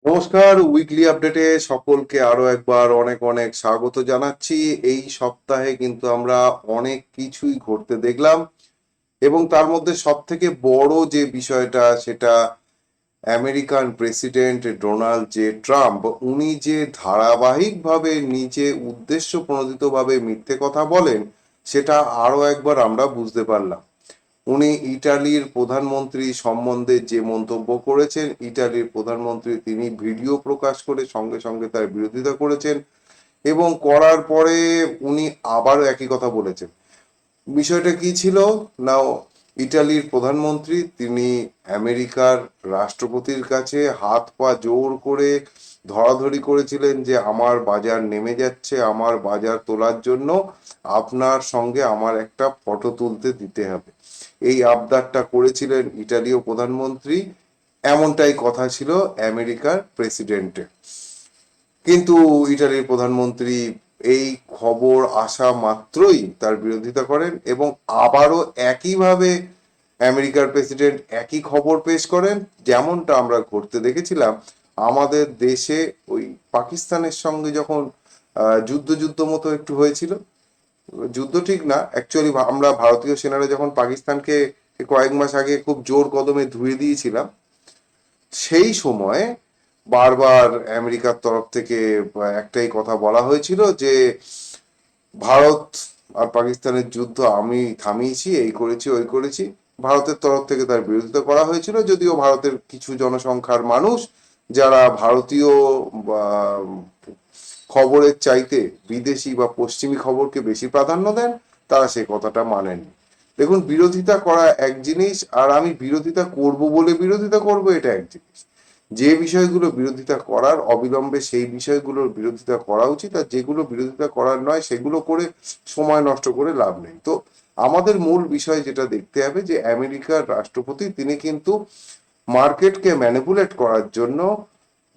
নমস্কার, উইকলি আপডেটে সকলকে আরো একবার অনেক অনেক স্বাগত জানাচ্ছি। এই সপ্তাহে কিন্তু আমরা অনেক কিছুই ঘটতে দেখলাম এবং তার মধ্যে সব থেকে বড় যে বিষয়টা সেটা American president Donald J Trump, উনি যে ধারাবাহিকভাবে নিজে উদ্দেশ্য প্রণোদিতভাবে মিথ্যে কথা বলেন সেটা আরো একবার আমরা বুঝতে পারলাম। উনি ইটালির প্রধানমন্ত্রী সম্বন্ধে যে মন্তব্য করেছেন, ইটালির প্রধানমন্ত্রী তিনি ভিডিও প্রকাশ করে সঙ্গে সঙ্গে তার বিরোধিতা করেছেন এবং করার পরে উনি আবারও একই কথা বলেছেন। বিষয়টা কি ছিল না, ইটালির প্রধানমন্ত্রী তিনি আমেরিকার রাষ্ট্রপতির কাছে হাত পা জোর করে ধরাধরি করেছিলেন যে আমার বাজার নেমে যাচ্ছে, আমার বাজার তোলার জন্য আপনার সঙ্গে আমার একটা ফটো তুলতে দিতে হবে। এই আবদারটা করেছিলেন ইটালীয় প্রধানমন্ত্রী, এমনটাই কথা ছিল আমেরিকার প্রেসিডেন্টের। কিন্তু ইটালির প্রধানমন্ত্রী এই খবর আসা মাত্রই তার বিরোধিতা করেন এবং আবারও একইভাবে আমেরিকার প্রেসিডেন্ট একই খবর পেশ করেন, যেমনটা আমরা ঘটতে দেখেছিলাম আমাদের দেশে ওই পাকিস্তানের সঙ্গে যখন যুদ্ধ যুদ্ধ মতো একটু হয়েছিল। যুদ্ধ ঠিক না, অ্যাকচুয়ালি আমরা ভারতীয় সেনারা যখন পাকিস্তানকে কয়েক মাস আগে খুব জোর কদমে ধুয়ে দিয়েছিলাম, সেই সময় বারবার আমেরিকার তরফ থেকে একটাই কথা বলা হয়েছিল যে ভারত আর পাকিস্তানের যুদ্ধ আমি থামিয়েছি, এই করেছি ওই করেছি। ভারতের তরফ থেকে তার বিরোধিতা করা হয়েছিল, যদিও ভারতের কিছু জনসংখ্যার মানুষ যারা ভারতীয় বা খবরের চাইতে বিদেশি বা পশ্চিমী খবরকে বেশি প্রাধান্য দেন, তারা সেই কথাটা মানেননি। দেখুন, বিরোধিতা করা এক জিনিস, আর আমি বিরোধিতা করব বলে বিরোধিতা করব এটা এক জিনিস। যে বিষয়গুলো বিরোধিতা করার অবিলম্বে সেই বিষয়গুলোর বিরোধিতা করা উচিত, আর যেগুলো বিরোধিতা করার নয় সেগুলো করে সময় নষ্ট করে লাভ নেই। তো আমাদের মূল বিষয় যেটা দেখতে হবে যে আমেরিকার রাষ্ট্রপতি তিনি কিন্তু মার্কেটকে ম্যানিপুলেট করার জন্য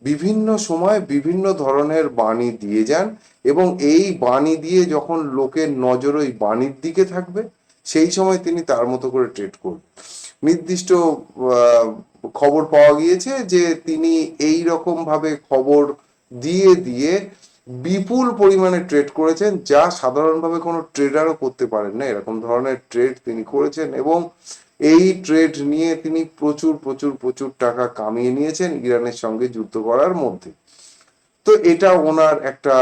বিভিন্ন সময় বিভিন্ন ধরনের বাণী দিয়ে যান এবং এই বাণী দিয়ে যখন লোকের নজর ওই বাণীর দিকে থাকবে সেই সময় তিনি তার মতো করে ট্রেড করবেন। নির্দিষ্ট আহ, খবর পাওয়া গিয়েছে যে তিনি এই রকম ভাবে খবর দিয়ে দিয়ে বিপুল পরিমাণে ট্রেড করেছেন, যা সাধারণভাবে কোনো ট্রেডারও করতে পারেন না। এরকম ধরনের ট্রেড তিনি করেছেন এবং এই ট্রেড নিয়ে তিনি প্রচুর প্রচুর প্রচুর টাকা কামিয়ে নিয়েছেন ইরানের সঙ্গে যুদ্ধ করার মধ্যে। তো এটা ওনার একটা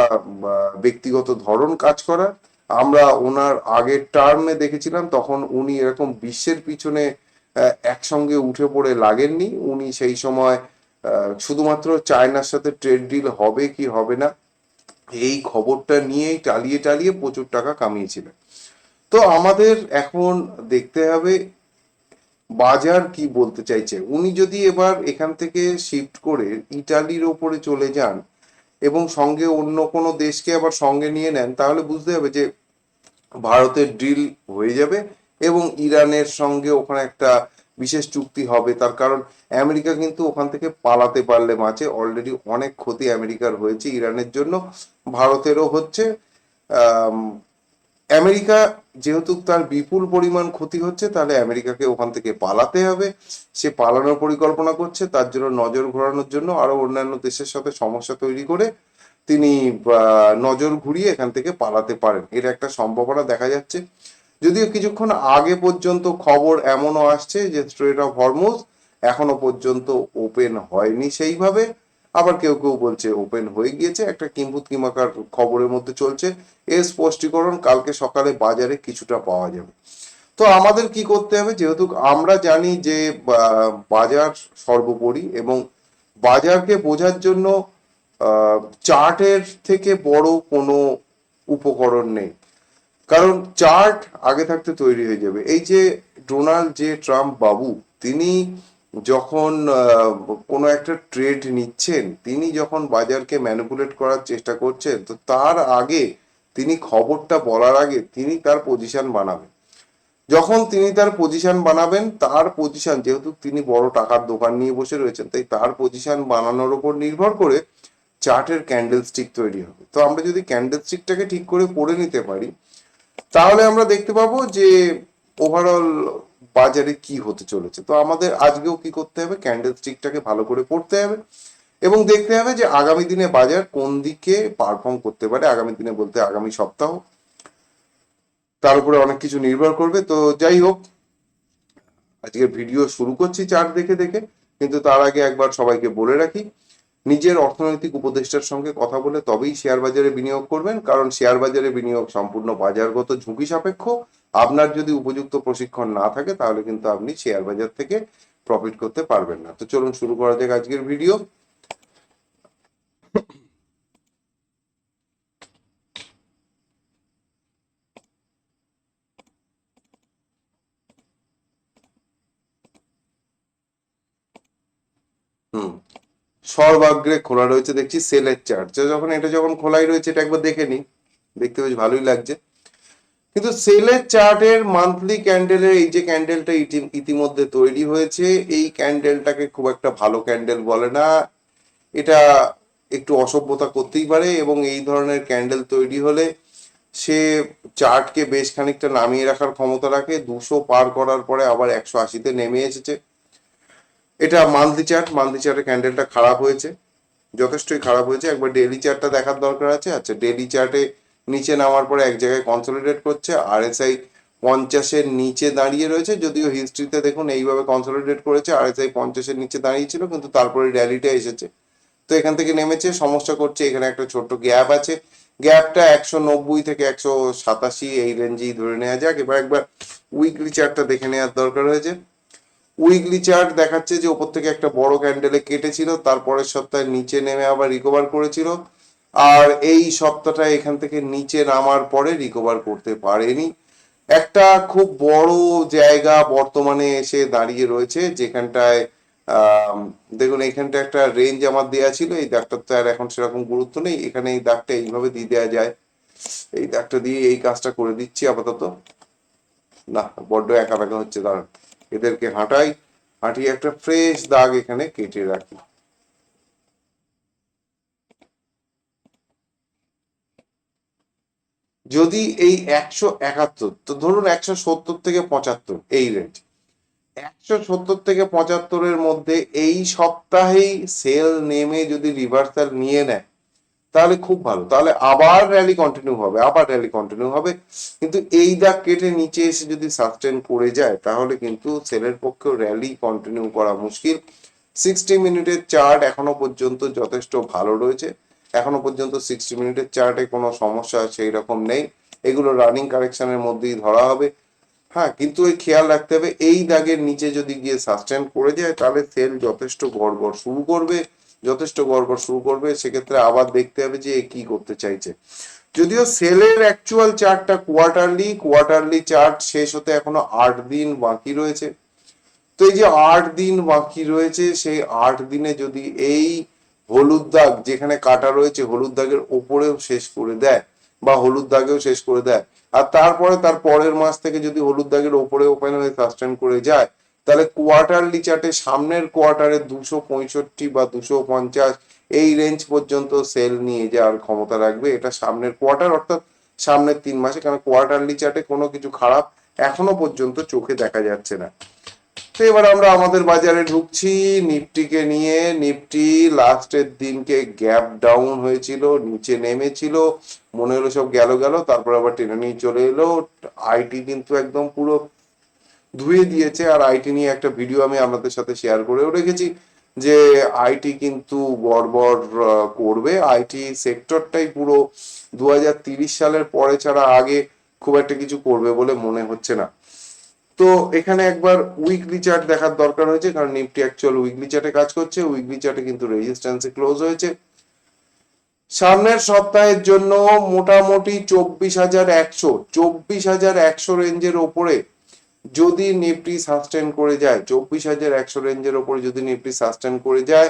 ব্যক্তিগত ধরন কাজ করার। আমরা ওনার আগের টার্মে দেখেছিলাম, তখন উনি এরকম বিশ্বের পিছনে একসঙ্গে উঠে পড়ে লাগেননি। উনি সেই সময় শুধুমাত্র চায়নার সাথে ট্রেড ডিল হবে কি হবে না এই খবরটা নিয়েই টালিয়ে টালিয়ে প্রচুর টাকা কামিয়েছিলেন। তো আমাদের এখন দেখতে হবে বাজার কি বলতে চাইছে। উনি যদি এবার এখান থেকে শিফট করে ইটালির ওপরে চলে যান এবং সঙ্গে অন্য কোনো দেশকে আবার সঙ্গে নিয়ে নেন, তাহলে বুঝতে হবে যে ভারতের ডিল হয়ে যাবে এবং ইরানের সঙ্গে ওখানে একটা বিশেষ চুক্তি হবে। তার কারণ আমেরিকা কিন্তু ওখান থেকে পালাতে পারলে বাঁচে। অলরেডি অনেক ক্ষতি আমেরিকার হয়েছে ইরানের জন্য, ভারতেরও হচ্ছে। আম, আমেরিকা যেহেতু তার বিপুল পরিমাণ ক্ষতি হচ্ছে, তাহলে আমেরিকাকে ওখান থেকে পালাতে হবে। সে পালানোর পরিকল্পনা করছে, তার জন্য নজর ঘোরানোর জন্য আরো অন্যান্য দেশের সাথে সমস্যা তৈরি করে তিনি নজর ঘুরিয়ে এখান থেকে পালাতে পারেন, এর একটা সম্ভাবনা দেখা যাচ্ছে। যদিও কিছুক্ষণ আগে পর্যন্ত খবর এমনও আসছে যে স্ট্রেট অফ হরমুজ এখনো পর্যন্ত ওপেন হয়নি সেইভাবে, আবার কেউ কেউ বলছে ওপেন হয়ে গিয়েছে। একটা কিম্ভূত কিমাকার খবরের মধ্যে চলছে। এর স্পষ্টীকরণ কালকে সকালে বাজারে কিছুটা পাওয়া যাবে। তো আমাদের কি করতে হবে, যেহেতু আমরা জানি যে বাজার সর্বোপরি এবং বাজারকে বোঝার জন্য চার্টের থেকে বড় কোনো উপকরণ নেই। কারণ চার্ট আগে থাকতে তৈরি হয়ে যাবে। এই যে ডোনাল্ড জে ট্রাম্প বাবু, তিনি যখন কোনো একটা ট্রেড নিচ্ছেন, তিনি যখন বাজারকে ম্যানিপুলেট করার চেষ্টা করছেন, তো তার আগে তিনি খবরটা বলার আগে তিনি তার পজিশন বানাবেন। যখন তিনি তার পজিশন বানাবেন, তার পজিশন যেহেতু তিনি বড় টাকার দোকান নিয়ে বসে রয়েছেন, তাই তার পজিশন বানানোর উপর নির্ভর করে চার্টের ক্যান্ডেল স্টিক তৈরি হবে। তো আমরা যদি ক্যান্ডেল স্টিকটাকে ঠিক করে পড়ে নিতে পারি, তাহলে আমরা দেখতে পাবো যে ওভারঅল বাজারে কি হতে চলেছে। তো আমাদের আজকেও কি করতে হবে, ক্যান্ডেল স্টিকটাকে ভালো করে পড়তে হবে এবং দেখতে হবে যে আগামী দিনে বাজার কোন দিকে পারফর্ম করতে পারে। আগামী দিনে বলতে আগামী সপ্তাহ, তার উপরে অনেক কিছু নির্ভর করবে। তো যাই হোক, আজকের ভিডিও শুরু করছি চার্ট দেখে দেখে, কিন্তু তার আগে একবার সবাইকে বলে রাখি, নিজের অর্থনৈতিক উপদেষ্টার সঙ্গে কথা বলে তবেই শেয়ার বাজারে বিনিয়োগ করবেন, কারণ শেয়ার বাজারে বিনিয়োগ সম্পূর্ণ বাজারগত ঝুঁকি সাপেক্ষ। আপনার যদি উপযুক্ত প্রশিক্ষণ না থাকে তাহলে কিন্তু আপনি শেয়ার বাজার থেকে প্রফিট করতে পারবেন না। তো চলুন শুরু করা যাক আজকের ভিডিও। হুম, সর্বাগ্রে খোলা রয়েছে দেখছি সেলের চার্ট। যখন খোলাই রয়েছে এটা একবার দেখে নিই, দেখতে বেশ ভালোই লাগছে। কিন্তু সেলের চার্টের মান্থলি ক্যান্ডেলের এই যে ক্যান্ডেলটা ইতিমধ্যে তৈরি হয়েছে, এই ক্যান্ডেলটাকে খুব একটা ভালো ক্যান্ডেল বলে না। এটা একটু অসভ্যতা করতেই পারে, এবং এই ধরনের ক্যান্ডেল তৈরি হলে সে চার্টকে বেশ খানিকটা নামিয়ে রাখার ক্ষমতা রাখে। 200 পার করার পরে আবার 180-তে নেমে এসেছে। এটা মান্থলি চার্টে ক্যান্ডেলটা খারাপ হয়েছে, যথেষ্টই খারাপ হয়েছে। একবার ডেইলি চার্টটা দেখার দরকার আছে। আচ্ছা, ডেইলি চার্টে নিচে নামার পরে এক জায়গায় কনসলিডেট করছে, আরএসআই 50-এর নিচে দাঁড়িয়ে রয়েছে। যদিও হিস্ট্রিতে দেখুন এইভাবে কনসলিডেট করেছে, আরএসআই 50-এর নিচে দাঁড়িয়েছিল, কিন্তু তারপরে র্যালিটা এসেছে। তো এখান থেকে নেমেছে, সমস্যা করছে। এখানে একটা ছোট্ট গ্যাপ আছে, গ্যাপটা 190 থেকে 187 এই রেঞ্জেই ধরে নেওয়া যাক। এবার একবার উইকলি চার্টটা দেখে নেওয়ার দরকার হয়েছে। উইকলি চার্ট দেখাচ্ছে যে ওপর থেকে একটা বড় ক্যান্ডেলে কেটেছিল, তারপরের সপ্তাহে নিচে নেমে আবার রিকভার করেছিল, আর এই সপ্তাহটা এখান থেকে নিচে নামার পরে রিকভার করতে পারেনি। একটা খুব বড় জায়গা বর্তমানে এসে দাঁড়িয়ে রয়েছে, যেখানটায় দেখুন এইখানটা একটা রেঞ্জ আমার দেওয়া ছিল। এই দাগটা তো আর এখন সেরকম গুরুত্ব নেই, এখানে এই দাগটা এইভাবে দিয়ে দেওয়া যায়। এই দাগটা দিয়ে এই কাজটা করে দিচ্ছি আপাতত। না, বড্ড একা বেঁকা হচ্ছে, দাঁড়ান এদেরকে হাঁটিয়ে একটা ফ্রেশ দাগ এখানে কেটে রাখি। যদি এই 171, তো ধরুন 170 থেকে 75 এই রেঞ্জ, 170 থেকে 75-এর মধ্যে এই সপ্তাহেই সেল নেমে যদি রিভার্সাল নিয়ে নেয় তাহলে খুব ভালো, তাহলে আবার র্যালি কন্টিনিউ হবে। কিন্তু এই দাগ কেটে নিচে এসে যদি সাস্টেন করে যায় তাহলে কিন্তু সেলের পক্ষেও র্যালি কন্টিনিউ করা মুশকিল। 60 মিনিটের চার্ট এখনো পর্যন্ত যথেষ্ট ভালো রয়েছে, এখনো পর্যন্ত 60 মিনিটের চার্টে কোনো সমস্যা সেই রকম নেই। এগুলো রানিং কারেকশনের মধ্যেই ধরা হবে। হ্যাঁ, কিন্তু এই খেয়াল রাখতে হবে এই দাগের নিচে যদি গিয়ে সাস্টেন করে যায় তাহলে সেল যথেষ্ট গড়বড় শুরু করবে। সেক্ষেত্রে আবার দেখতে হবে যে কি করতে চাইছে। যদিও সেলের অ্যাকচুয়াল চার্টটা কোয়ার্টারলি চার্ট শেষ হতে এখনো 8 দিন বাকি রয়েছে। তো এই যে 8 দিন বাকি রয়েছে, সেই 8 দিনে যদি এই হলুদ দাগ যেখানে কাটা রয়েছে হলুদ দাগের ওপরেও শেষ করে দেয়, বা হলুদ দাগেও শেষ করে দেয়, আর তারপরে তার পরের মাস থেকে যদি হলুদ দাগের ওপরে ওপেন হয়ে সাস্টেন করে যায়, তাহলে কোয়ার্টারলি চার্টে সামনের কোয়ার্টারে 265 বা 250 এই রেঞ্জ পর্যন্ত সেল নিয়ে যাওয়ার ক্ষমতা রাখবে। এটা সামনের কোয়ার্টার, অর্থাৎ সামনের 3 মাসে, কারণ কোয়ার্টারলি চার্টে কোনো কিছু খারাপ এখনো পর্যন্ত চোখে দেখা যাচ্ছে না। তো এবার আমরা আমাদের বাজারে ঢুকছি নিফটিকে নিয়ে। নিফটি লাস্টের দিনকে গ্যাপ ডাউন হয়েছিল, নিচে নেমেছিল, মনে হলো সব গেল, তারপর আবার টেনে নিয়ে চলে এলো। আইটি কিন্তু একদম পুরো ধুয়ে দিয়েছে, আর আইটি নিয়ে একটা ভিডিও আমি আপনাদের সাথে শেয়ার করেও রেখেছি যে আইটি কিন্তু গড়বড় করবে। আইটি সেক্টরটাই পুরো 2030 সালের পরে ছাড়া আগে খুব একটা কিছু করবে বলে মনে হচ্ছে না। তো এখানে একবার উইকলি চার্ট দেখার দরকার হয়েছে, কারণ নিফটি অ্যাকচুয়াল উইকলি চার্টে কাজ করছে। উইকলি চার্টে কিন্তু রেজিস্ট্যান্সে ক্লোজ হয়েছে। সামনের সপ্তাহের জন্য মোটামুটি 24,100 রেঞ্জের ওপরে যদি নিফটি সাস্টেন করে যায়, 24,100 রেঞ্জের ওপরে যদি নিফটি সাস্টেন করে যায়,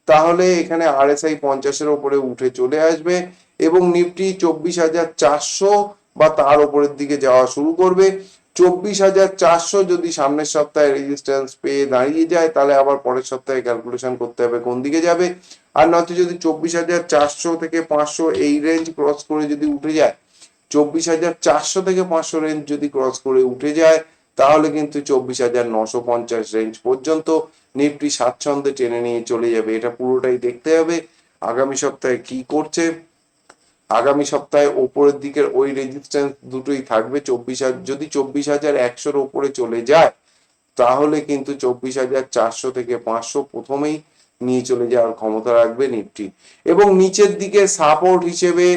তাহলে এখানে আরএসআই 50-এর ওপরে উঠে চলে আসবে, এবং নিফটি 24,400 বা তার ওপরের দিকে যাওয়া শুরু করবে। 24,400 যদি সামনের সপ্তাহে রেজিস্ট্যান্স পেয়ে দাঁড়িয়ে যায়, তাহলে আবার পরের সপ্তাহে ক্যালকুলেশন করতে হবে কোন দিকে যাবে। আর নয়তো যদি 24,400 থেকে 500 এই রেঞ্জ ক্রস করে যদি উঠে যায়, 24,400 থেকে 500 রেঞ্জ যদি ক্রস করে উঠে যায়, তাহলে কিন্তু 24,950 রেঞ্জ পর্যন্ত নিফটি স্বাচ্ছন্দ্যে টেনে নিয়ে চলে যাবে। এটা পুরোটাই দেখতে হবে আগামী সপ্তাহে কি করছে। আগামী সপ্তাহে ওপরের দিকের ওই রেজিস্ট্যান্স দুটোই থাকবে। 24,000 যদি 24,100-র ওপরে চলে যায় তাহলে কিন্তু 24,400 থেকে 500 প্রথমেই নিয়ে চলে যাওয়ার ক্ষমতা রাখবে নিফটি। এবং নিচের দিকে সাপোর্ট হিসেবে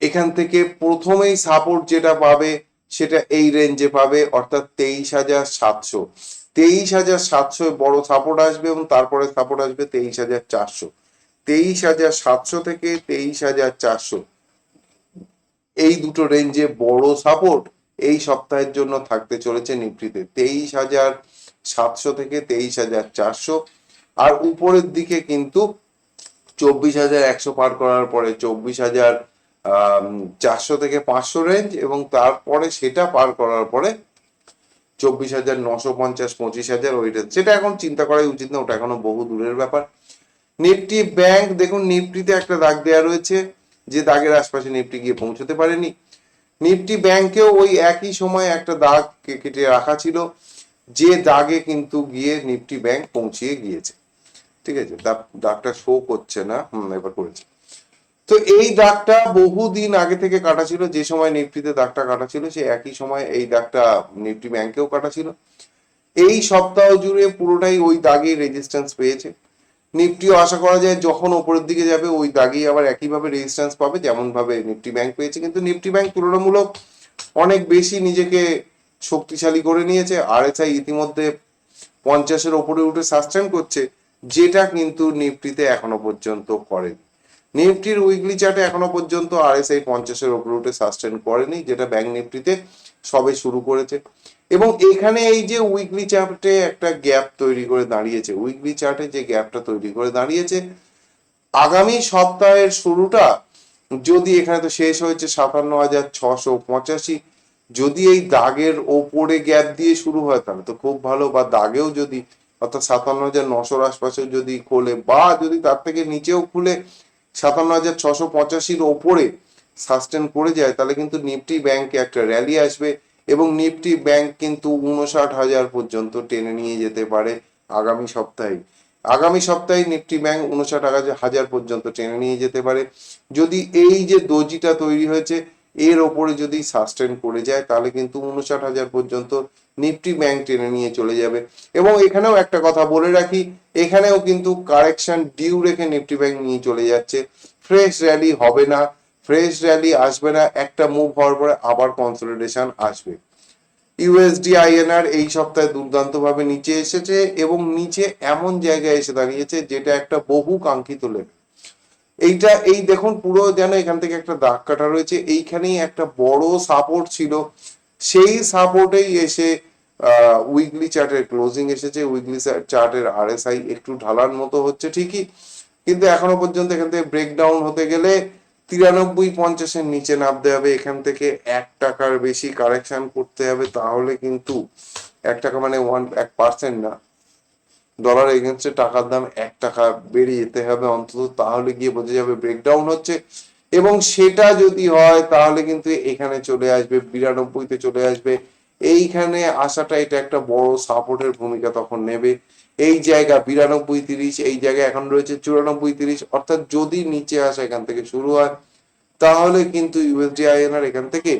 এখান থেকে প্রথমেই সাপোর্ট যেটা পাবে সেটা এই রেঞ্জে পাবে, অর্থাৎ 23,700। 23,700 বড় সাপোর্ট আসবে এবং তারপরে সাপোর্ট আসবে 23,400। 23,700 থেকে 23,400 এই দুটো রেঞ্জে বড় সাপোর্ট এই সপ্তাহের জন্য থাকতে চলেছে নিফটিতে, 23,700 থেকে 23,400। আর উপরের দিকে কিন্তু 24,100 পার করার পরে 24,400 থেকে 500 রেঞ্জ, এবং তারপরে সেটা পার করার পরে 24,950, 25,000 ওই রেঞ্জ। সেটা এখন চিন্তা করাই উচিত না, ওটা এখনো বহু দূরের ব্যাপার। নিফটি ব্যাংক দেখুন, নিফটিতে একটা দাগ দেওয়া রয়েছে, যে দাগের আশপাশে নিফটি গিয়ে পৌঁছতে পারেনি। নিফটি ব্যাংকেও ওই একই সময় একটা দাগ কেটে রাখা ছিল, যে দাগে কিন্তু গিয়ে নিফটি ব্যাংক পৌঁছিয়ে গিয়েছে। ঠিক আছে, দাগটা শো করছে না, এবার করেছে। তো এই দাগটা বহুদিন আগে থেকে কাটা ছিল, যে সময় নিফটিতে দাগটা কাটা ছিল সে একই সময় এই দাগটা নিফটি ব্যাংকেও কাটা ছিল। এই সপ্তাহ জুড়ে পুরোটাই ওই দাগেই রেজিস্ট্যান্স পেয়েছে। নিফটিও আশা করা যায় যখন ওপরের দিকে যাবে ওই দাগেই আবার একইভাবে রেজিস্ট্যান্স পাবে, যেমন ভাবে নিফটি ব্যাংক পেয়েছে। কিন্তু নিফটি ব্যাংক তুলনামূলক অনেক বেশি নিজেকে শক্তিশালী করে নিয়েছে। আরএসআই ইতিমধ্যে 50-এর ওপরে উঠে সাস্টেন করছে, যেটা কিন্তু নিফটিতে এখনো পর্যন্ত করেনি। নিফটির উইকলি চার্টে এখনো পর্যন্ত আরএসআই 50-এর ওপরে উঠে সাস্টেন করেনি, যেটা ব্যাংক নিফটিতে সবে শুরু করেছে। এবং এখানে এই যে উইকলি চার্টে একটা গ্যাপ তৈরি করে দাঁড়িয়েছে, উইকলি চার্টে যে গ্যাপটা তৈরি করে দাঁড়িয়েছে, আগামী সপ্তাহের শুরুটা যদি এখানে তো শেষ হয়েছে 57,685, যদি এই দাগের ওপরে গ্যাপ দিয়ে শুরু হয় তাহলে তো খুব ভালো, বা দাগেও যদি অর্থাৎ 57,900-র আশপাশেও যদি খোলে, বা যদি তার থেকে নিচেও খুলে 57,685-র ওপরে সাস্টেন করে যায়, তাহলে কিন্তু নিফটি ব্যাংকে একটা র্যালি আসবে এবং নিফটি ব্যাংক কিন্তু 59,000 পর্যন্ত টেনে নিয়ে যেতে পারে আগামী সপ্তাহে। আগামী সপ্তাহে নিফটি ব্যাংক 59,000 পর্যন্ত টেনে নিয়ে যেতে পারে, যদি এই যে দোজিটা তৈরি হয়েছে এর ওপরে যদি সাস্টেন করে যায়, তাহলে কিন্তু 59,000 পর্যন্ত নিফটি ব্যাংক টেনে নিয়ে চলে যাবে। এবং এখানেও একটা কথা বলে রাখি, এখানেও কিন্তু কারেকশন ডিউ রেখে নিফটি ব্যাংক নিয়ে চলে যাচ্ছে। ফ্রেশ র্যালি হবে না, ফ্রেশ র্যালি আসবে না, একটা মুভ হওয়ার পরে আবার কনসলিডেশন আসবে। ইউএসডি আইএনআর এই সপ্তাহে দুর্দান্ত ভাবে নিচে এসেছে এবং নিচে এমন জায়গায় এসে দাঁড়িয়েছে যেটা একটা বহু কাঙ্ক্ষিত লেভেল। এইটা এই দেখুন পুরো যেন এখান থেকে একটা দাগ কাটা রয়েছে, এইখানেই একটা বড় সাপোর্ট ছিল, সেই সাপোর্টেই এসে উইকলি চার্টের ক্লোজিং এসেছে। উইকলি চার্টের আরএসআই একটু ঢালার মতো হচ্ছে ঠিকই, কিন্তু এখনো পর্যন্ত এখান থেকে ব্রেকডাউন হতে গেলে 93.50-এর নিচে নামতে হবে, এখান থেকে 1 টাকার বেশি কারেকশন করতে হবে, তাহলে কিন্তু 1 টাকা মানে 1% না, ডলার এগেনস্টে টাকার দাম 1 টাকা বেড়ে যেতে হবে অন্তত, তাহলে গিয়ে বোঝা যাবে ব্রেকডাউন হচ্ছে। এবং সেটা যদি হয় তাহলে কিন্তু এখানে চলে আসবে 92-তে চলে আসবে। এইখানে আসাটা এটা একটা বড় সাপোর্টের ভূমিকা তখন নেবে। এই জায়গা 92.30, এই জায়গায় এখন রয়েছে 94.30, অর্থাৎ যদি নিচে আসা এখান থেকে শুরু হয় তাহলে কিন্তু ইউএসডি আইএনআর এখান থেকে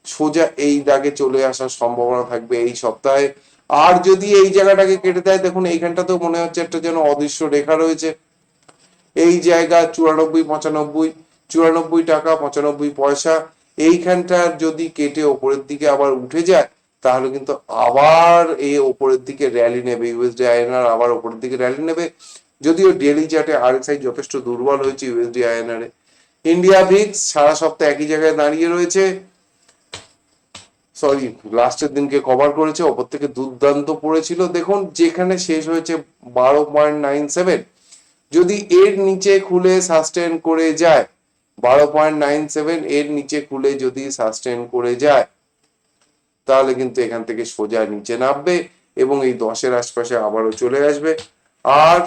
সোজা এই দাগে চলে আসার সম্ভাবনা থাকবে এই সপ্তাহে। আর যদি এই জায়গাটাকে কেটে দেয়, দেখুন এইখানটাতেও মনে হচ্ছে একটা যেন অদৃশ্য রেখা রয়েছে, এই জায়গা 94.95, 94 টাকা 95 পয়সা, এইখানটা যদি কেটে ওপরের দিকে আবার উঠে যায় তাহলে কিন্তু আবার এই ওপরের দিকে র্যালি নেবে, ইউএসডি আইএনআর আবার ওপরের দিকে র্যালি নেবে। যদিও ডেইলি চার্টে আরএসআই যথেষ্ট দুর্বল হয়েছে ইউএসডি আইএনআর এ। ইন্ডিয়া ভিক্স সারা সপ্তাহ একই জায়গায় দাঁড়িয়ে রয়েছে, সরি লাস্টের দিনকে কভার করেছে, ওপর থেকে দুর্দান্ত পড়েছিল। দেখুন যেখানে শেষ হয়েছে 12.97, যদি এর নিচে খুলে সাস্টেন করে যায় 12.97, এর নিচে খুলে যদি সাস্টেন করে যায় তাহলে কিন্তু এখান থেকে সোজা নিচে নামবে এবং এই 10-এর আশপাশে আবারও চলে আসবে। আর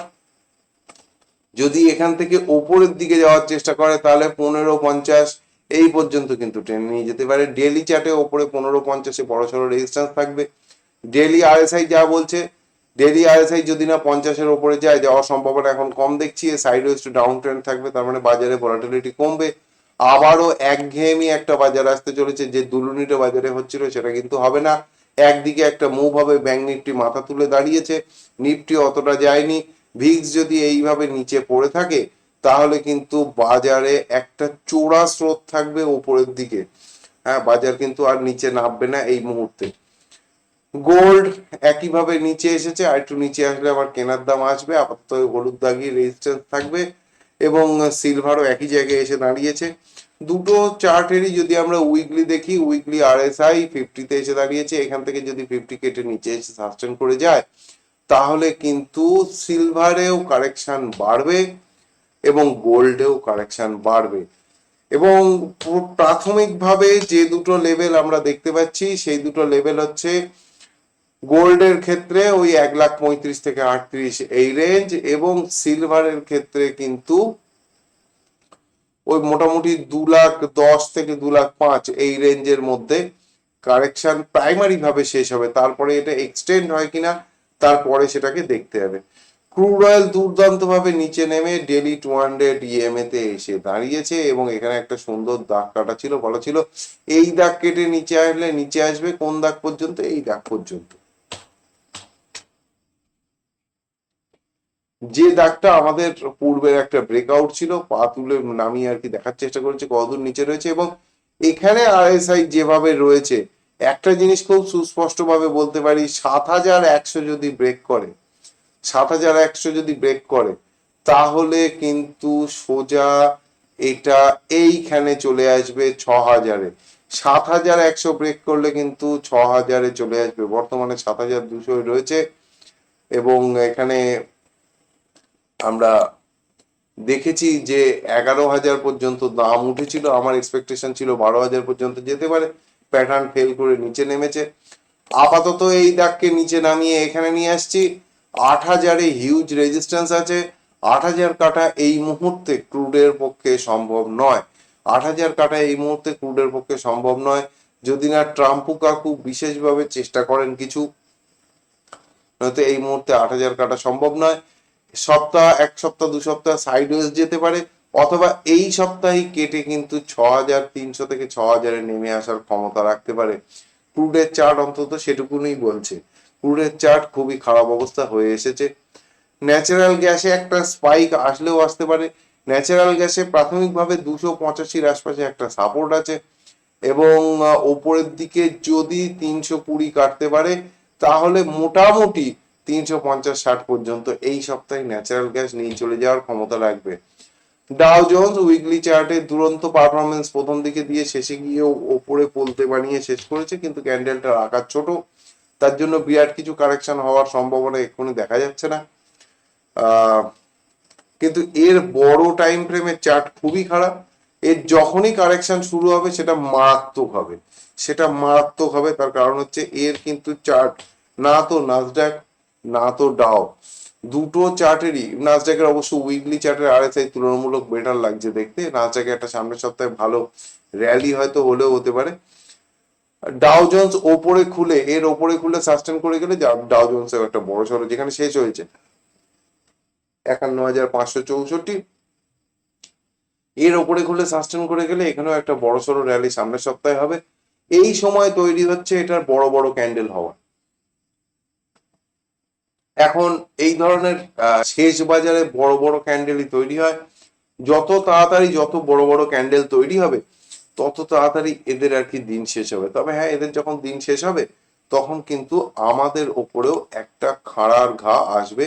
যদি এখান থেকে ওপরের দিকে যাওয়ার চেষ্টা করে তাহলে 15.50 এই পর্যন্ত কিন্তু টেনে নিয়ে যেতে পারে। ডেইলি চার্টে ওপরে 15.50-এ বড়সড় রেজিস্ট্যান্স থাকবে, ডেইলি আরএসআই যা বলছে, ডেইলি আরএসআই যদি না 50-এর ওপরে যায়, যাওয়ার সম্ভাবনা এখন কম দেখছি। সাইডওয়েজ টু ডাউন ট্রেন্ড থাকবে, তার মানে বাজারে ভলাটিলিটি কমবে। আবারও একঘেয়েমি একটা বাজার আসতে চলেছে, যে দুলুনিটা বাজারে হচ্ছিল সেটা কিন্তু হবে না। একদিকে একটা মুভ হবে, ব্যাংক নিফটি মাথা তুলে দাঁড়িয়েছে, নিফটি অতটা যায়নি। ভিক্স যদি এইভাবে নিচে পড়ে থাকে তাহলে কিন্তু বাজারে একটা চোরা স্রোত থাকবে ওপরের দিকে। হ্যাঁ, বাজার কিন্তু আর নিচে নামবে না এই মুহূর্তে। গোল্ড একইভাবে নিচে এসেছে, আর একটু নিচে আসলে আবার কেনার দাম আসবে। আপাতত হলুদ দাগি রেজিস্ট্যান্স থাকবে, এবং সিলভারও একই জায়গায় এসে দাঁড়িয়েছে। দুটো চার্টেরই যদি আমরা উইকলি দেখি, উইকলি আরএসআই 50-তে এসে দাঁড়িয়েছে। এখান থেকে যদি 50 কেটে নিচে এসে সাস্টেন করে যায় তাহলে কিন্তু সিলভারেও কারেকশন বাড়বে এবং গোল্ডেও কারেকশন বাড়বে। এবং প্রাথমিকভাবে যে দুটো লেভেল আমরা দেখতে পাচ্ছি সেই দুটো লেভেল হচ্ছে গোল্ডের ক্ষেত্রে ওই 1,35,000 থেকে 38 এই রেঞ্জ, এবং সিলভারের ক্ষেত্রে কিন্তু ওই মোটামুটি 2,10,000 থেকে 2,05,000 এই রেঞ্জের মধ্যে কারেকশন প্রাইমারি ভাবে শেষ হবে। তারপরে এটা এক্সটেন্ড হয় কিনা তারপরে সেটাকে দেখতে হবে। ক্রুড অয়েল দুর্দান্ত ভাবে নিচে নেমে ডেলি 200 ইএমএ তে এসে দাঁড়িয়েছে, এবং এখানে একটা সুন্দর দাগ কাটা ছিল, বলা ছিল এই দাগ কেটে নিচে আসলে নিচে আসবে কোন দাগ পর্যন্ত, এই দাগ পর্যন্ত। যে দাগটা আমাদের পূর্বের একটা ব্রেকআউট ছিল, পা তুলে নামিয়ে আর কি দেখার চেষ্টা করেছে কতদূর নিচে রয়েছে। এবং এখানে আরএসআই যেভাবে রয়েছে, একটা জিনিস খুব সুস্পষ্ট ভাবে বলতে পারি, 7,100 যদি ব্রেক করে, 7,100 যদি ব্রেক করে তাহলে কিন্তু সোজা এটা এইখানে চলে আসবে 6,000-এ। 7,100 ব্রেক করলে কিন্তু 6,000-এ চলে আসবে। বর্তমানে 7,200 রয়েছে, এবং এখানে আমরা দেখেছি যে 11,000 পর্যন্ত দাম উঠেছিল, আমার এক্সপেকটেশন ছিল 12,000 পর্যন্ত যেতে পারে। প্যাটার্ন ফেল করে নিচে নেমেছে। আপাতত এই দাগকে নিচে নামিয়ে এখানে নিয়ে আসছি। 8,000-এ হিউজ রেজিস্ট্যান্স আছে। 8,000 কাটা এই মুহূর্তে ক্রুডের পক্ষে সম্ভব নয়। 8,000 কাটা এই মুহূর্তে ক্রুডের পক্ষে সম্ভব নয়, যদি না ট্রাম্পু কাকু বিশেষভাবে চেষ্টা করেন কিছু, নয়তো এই মুহূর্তে 8,000 কাটা সম্ভব নয়। সপ্তাহ, এক সপ্তাহ, 2 সপ্তাহ সাইডওয়েজ যেতে পারে, অথবা এই সপ্তাহে কেটে কিন্তু 6,300 থেকে 6,000-এ নেমে আসার ক্ষমতা রাখতে পারে। ক্রুডের চার্ট অন্তত সেটুকুনি বলছে। ক্রুডের চার্ট খুবই খারাপ অবস্থা হয়ে এসেছে। ন্যাচারাল গ্যাসে একটা স্পাইক আসলেও আসতে পারে। ন্যাচারাল গ্যাসে প্রাথমিকভাবে 285-র আশপাশে একটা সাপোর্ট আছে, এবং ওপরের দিকে যদি 320 কাটতে পারে তাহলে মোটামুটি 350-60 পর্যন্ত এই সপ্তাহে ন্যাচারাল গ্যাস নিয়ে চলে যাওয়ার ক্ষমতা রাখবে। ডাও জোন্স উইকলি চার্টে দুরন্ত পারফরমেন্স প্রথম দিকে দিয়ে শেষে গিয়েও ওপরে পলতে বানিয়ে শেষ করেছে, কিন্তু ক্যান্ডেলটার আকার ছোট, তার জন্য বিরাট কিছু কারেকশন হওয়ার সম্ভাবনা এক্ষুনি দেখা যাচ্ছে না। কিন্তু এর বড় টাইম ফ্রেমের চার্ট খুবই খারাপ। এর যখনই কারেকশন শুরু হবে সেটা মারাত্মক হবে, সেটা মারাত্মক হবে। তার কারণ হচ্ছে এর কিন্তু চার্ট না তো নাসডাক না তো ডাও, দুটো চার্টেরই, নাসডাকের অবশ্য উইকলি চার্টের আরএসআই তুলনামূলক বেটার লাগছে দেখতে। নাসডাকে একটা সামনের সপ্তাহে ভালো র্যালি হয়তো হলেও হতে পারে। ডাও জোন্স ওপরে খুলে, এর ওপরে খুলে সাস্টেন করে গেলে ডাও জোন্সের একটা বড় সড়ো যেখানে শেষ হয়েছে 51,564, এর ওপরে খুলে সাস্টেন করে গেলে এখানেও একটা বড় সড়ো র্যালি সামনের সপ্তাহে হবে। এই সময় তৈরি হচ্ছে এটার বড় বড় ক্যান্ডেল হওয়া। এখন এই ধরনের শেষ বাজারে বড় বড় ক্যান্ডেলই তৈরি হয়। যত তাড়াতাড়ি যত বড় বড় ক্যান্ডেল তৈরি হবে তত তাড়াতাড়ি এদের আর কি দিন শেষ হবে। তবে হ্যাঁ, এদের যখন দিন শেষ হবে তখন কিন্তু আমাদের ওপরেও একটা খাড়ার ঘা আসবে,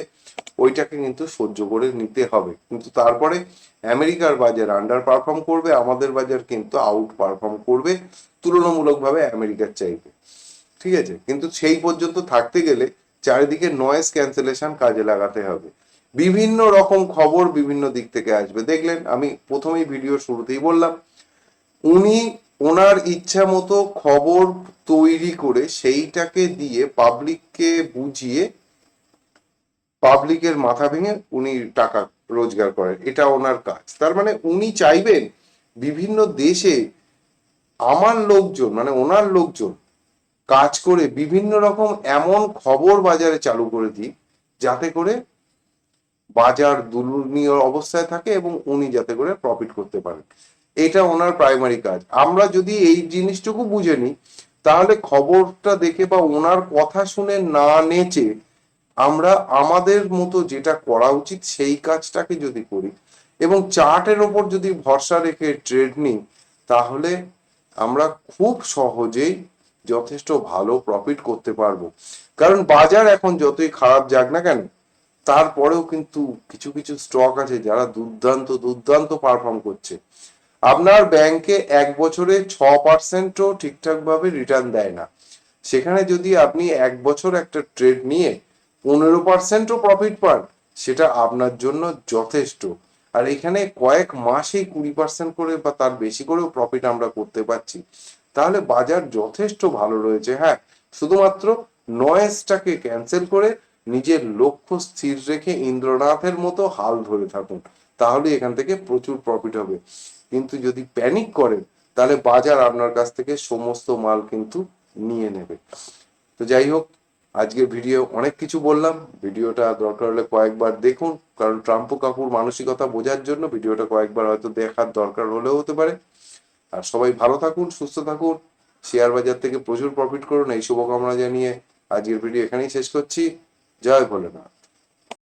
ওইটাকে কিন্তু সহ্য করে নিতে হবে। কিন্তু তারপরে আমেরিকার বাজার আন্ডার পারফর্ম করবে, আমাদের বাজার কিন্তু আউট পারফর্ম করবে তুলনামূলকভাবে আমেরিকার চাইতে। ঠিক আছে, কিন্তু সেই পর্যন্ত থাকতে গেলে চারিদিকে নয়েজ ক্যান্সেলেশন কাজে লাগাতে হবে। বিভিন্ন রকম খবর বিভিন্ন দিক থেকে আসবে। দেখলেন আমি প্রথমেই ভিডিওর শুরুতেই বললাম, উনি ওনার ইচ্ছা মতো খবর তৈরি করে সেইটাকে দিয়ে পাবলিককে বুঝিয়ে পাবলিকের মাথা ভেঙে উনি টাকা রোজগার করেন, এটা ওনার কাজ। তার মানে উনি চাইবেন বিভিন্ন দেশে আমার লোকজন, মানে ওনার লোকজন কাজ করে বিভিন্ন রকম এমন খবর বাজারে চালু করে দিই যাতে করে বাজার দুর্নীয় অবস্থায় থাকে এবং উনি যাতে করে প্রফিট করতে পারেন। এটা ওনার প্রাইমারি কাজ। আমরা যদি এই জিনিসটুকু বুঝে নিই, তাহলে খবরটা দেখে বা ওনার কথা শুনে না নেচে আমরা আমাদের মতো যেটা করা উচিত সেই কাজটাকে যদি করি এবং চার্টের ওপর যদি ভরসা রেখে ট্রেড নিই, তাহলে আমরা খুব সহজেই যথেষ্ট ভালো প্রফিট করতে পারবো। কারণ বাজার এখন যতই খারাপ যাক না কেন, তারপরেও কিন্তু কিছু কিছু স্টক আছে যারা দুর্দান্ত দুর্দান্ত পারফর্ম করছে। আপনার ব্যাংকে 1 বছরে 6%ও ঠিকঠাক ভাবে রিটার্ন দেয় না, সেখানে যদি আপনি 1 বছর একটা ট্রেড নিয়ে 15%ও প্রফিট পান, সেটা আপনার জন্য যথেষ্ট। আর এখানে কয়েক মাসেই 20% করে বা তার বেশি করেও প্রফিট আমরা করতে পারছি। তাহলে বাজার যথেষ্ট ভালো রয়েছে। হ্যাঁ, শুধুমাত্র নয়েজটাকে ক্যান্সেল করে নিজের লক্ষ্য স্থির রেখে ইন্দ্রনাথের মতো হাল ধরে থাকুন, তাহলে এখান থেকে প্রচুর প্রফিট হবে। কিন্তু যদি প্যানিক করেন, তাহলে বাজার আপনার কাছ থেকে সমস্ত মাল কিন্তু নিয়ে নেবে। তো যাই হোক, আজকের ভিডিও অনেক কিছু বললাম। ভিডিওটা দরকার হলে কয়েকবার দেখুন, কারণ ট্রাম্প কাকুর মানসিকতা বোঝার জন্য ভিডিওটা কয়েকবার হয়তো দেখার দরকার হলেও হতে পারে। আর সবাই ভালো থাকুন, সুস্থ থাকুন, শেয়ার বাজার থেকে প্রচুর প্রফিট করুন, এই শুভকামনা জানিয়ে আজকের ভিডিও এখানেই শেষ করছি। জয় ভোলেনাথ।